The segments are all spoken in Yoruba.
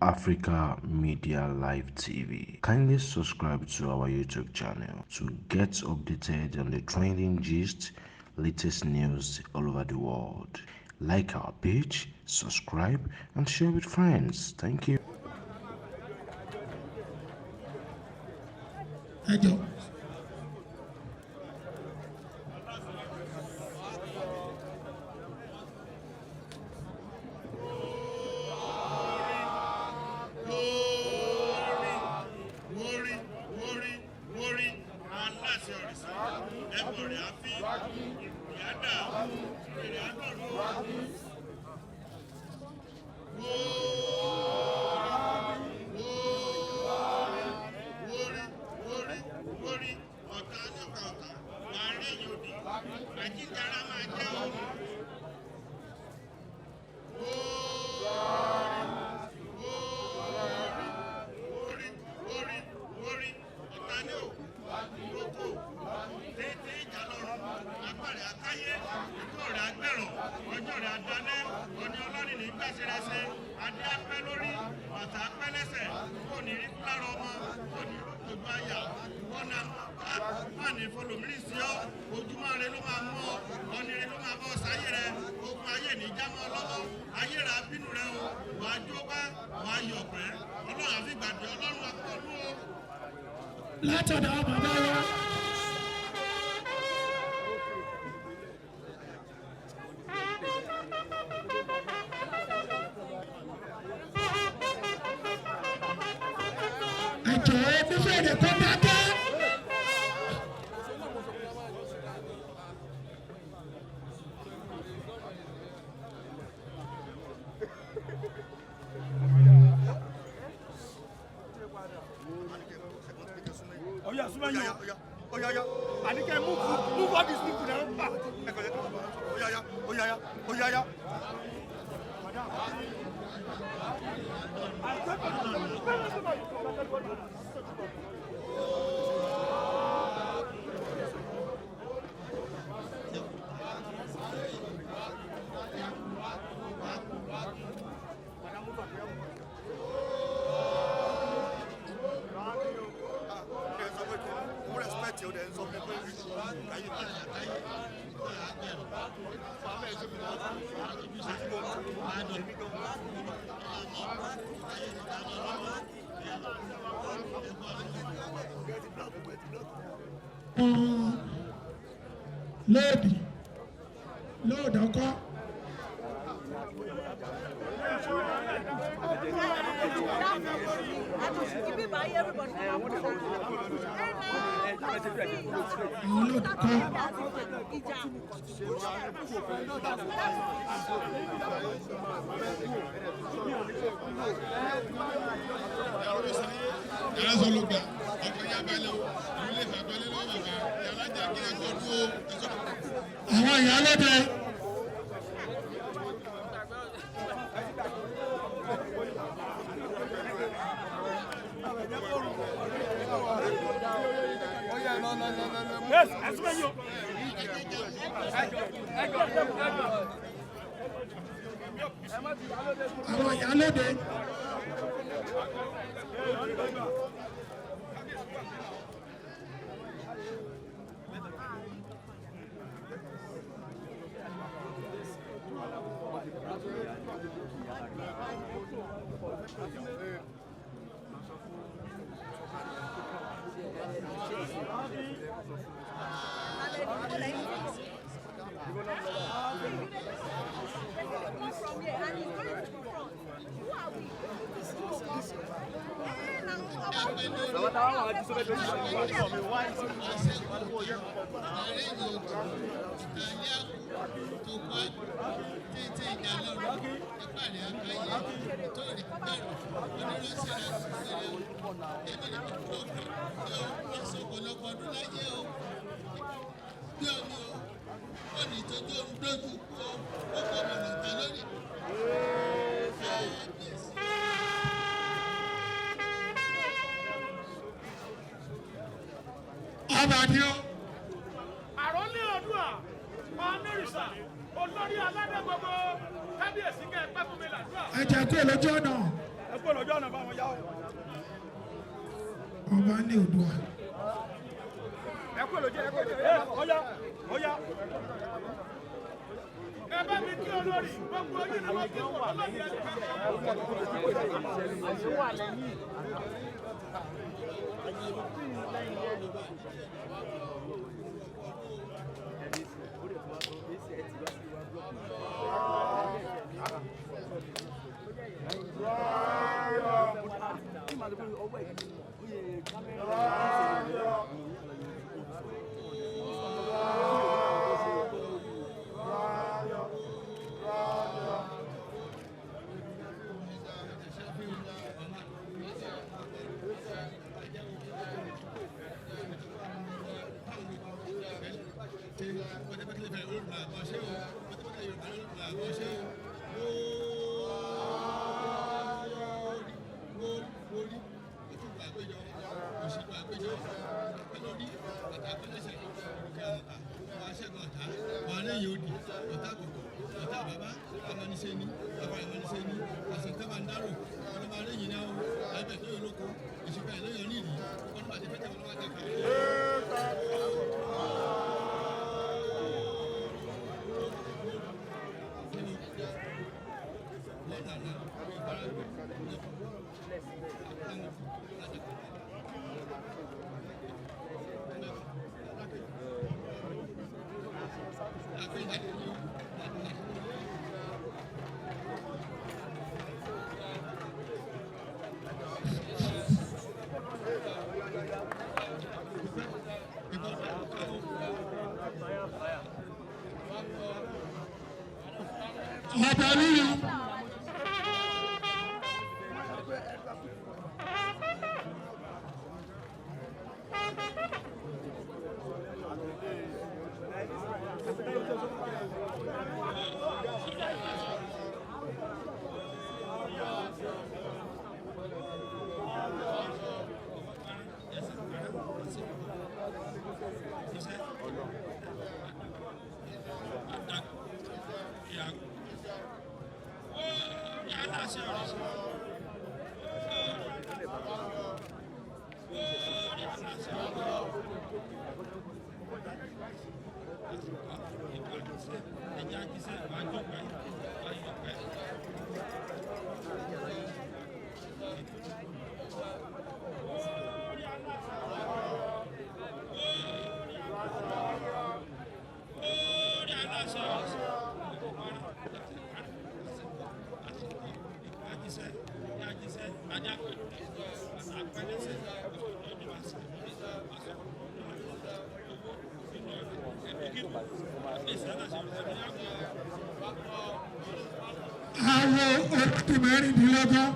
Africa Media Live TV. Kindly subscribe to our YouTube channel to get updated on the trending gist, latest news all over the world. Like our page, subscribe, and share with friends. Thank you. látọ̀dọ̀ bàbá wa. ẹ̀jọ̀ fífẹ́ èdè kó dákẹ́. And you can move all these people now. Lóòdì ọkọ. Àwọn ìyálóde. Yes, as well you. Àwọn ìyálóde. Abadio. Àròlé Oòduà, Onírìṣà, olórí aládé gbogbo, kábíyèsí kẹ́ ẹ pẹ́ fún mi làdúrà. Ẹ jẹ́ kó lójú ọ̀nà. kó lọ́jọ́ ọ̀nà báwọn yá o. ọba ní Oòduà. ẹ kó lójú ẹ kó lójú ọ̀yá. ẹ bá mi kí olórí gbogbo ojú ni wọ́n kí olórí ẹ Àwọn òkùnkùn mẹ́rìndínlọ́gbọ̀n.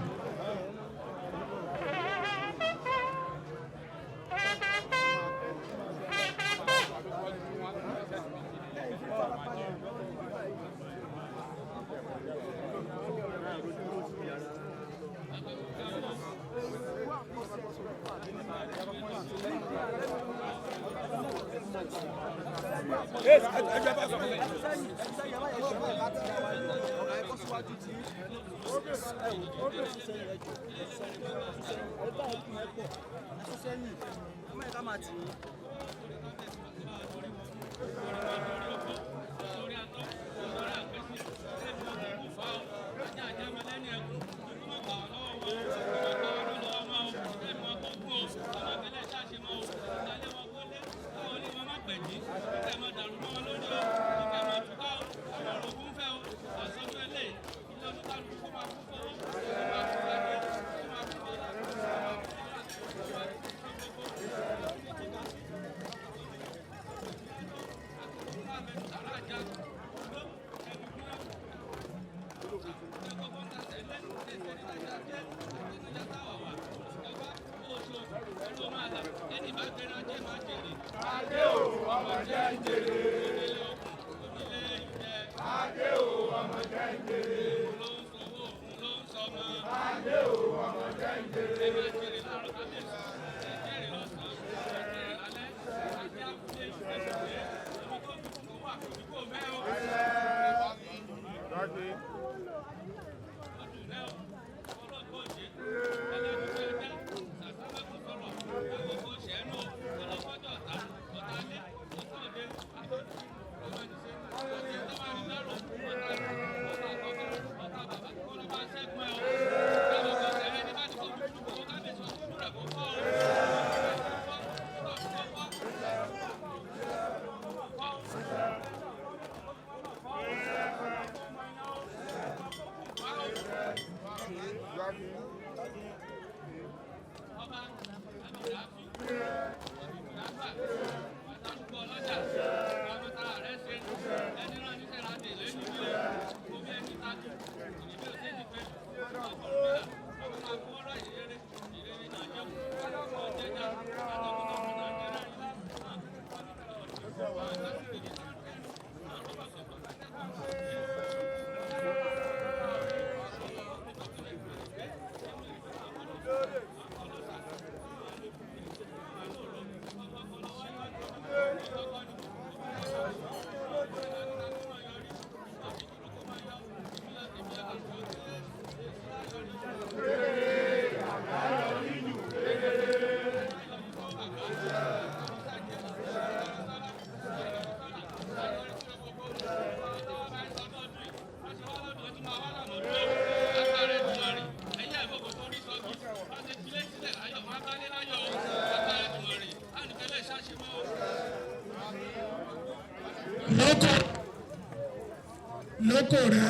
lóko rẹ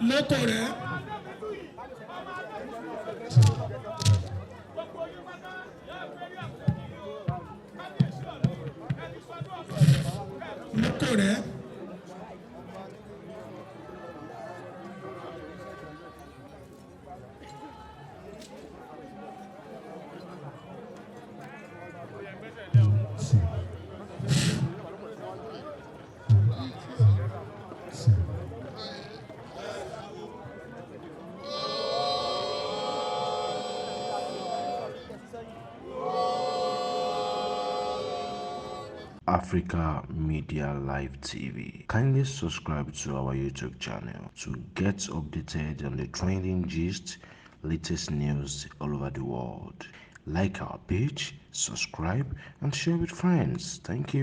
lóko rẹ lóko rẹ. Africa Media Live TV. Kindly subscribe to our YouTube channel to get updated on the trending gist, latest news all over the world. Like our page, subscribe, and share with friends. Thank you.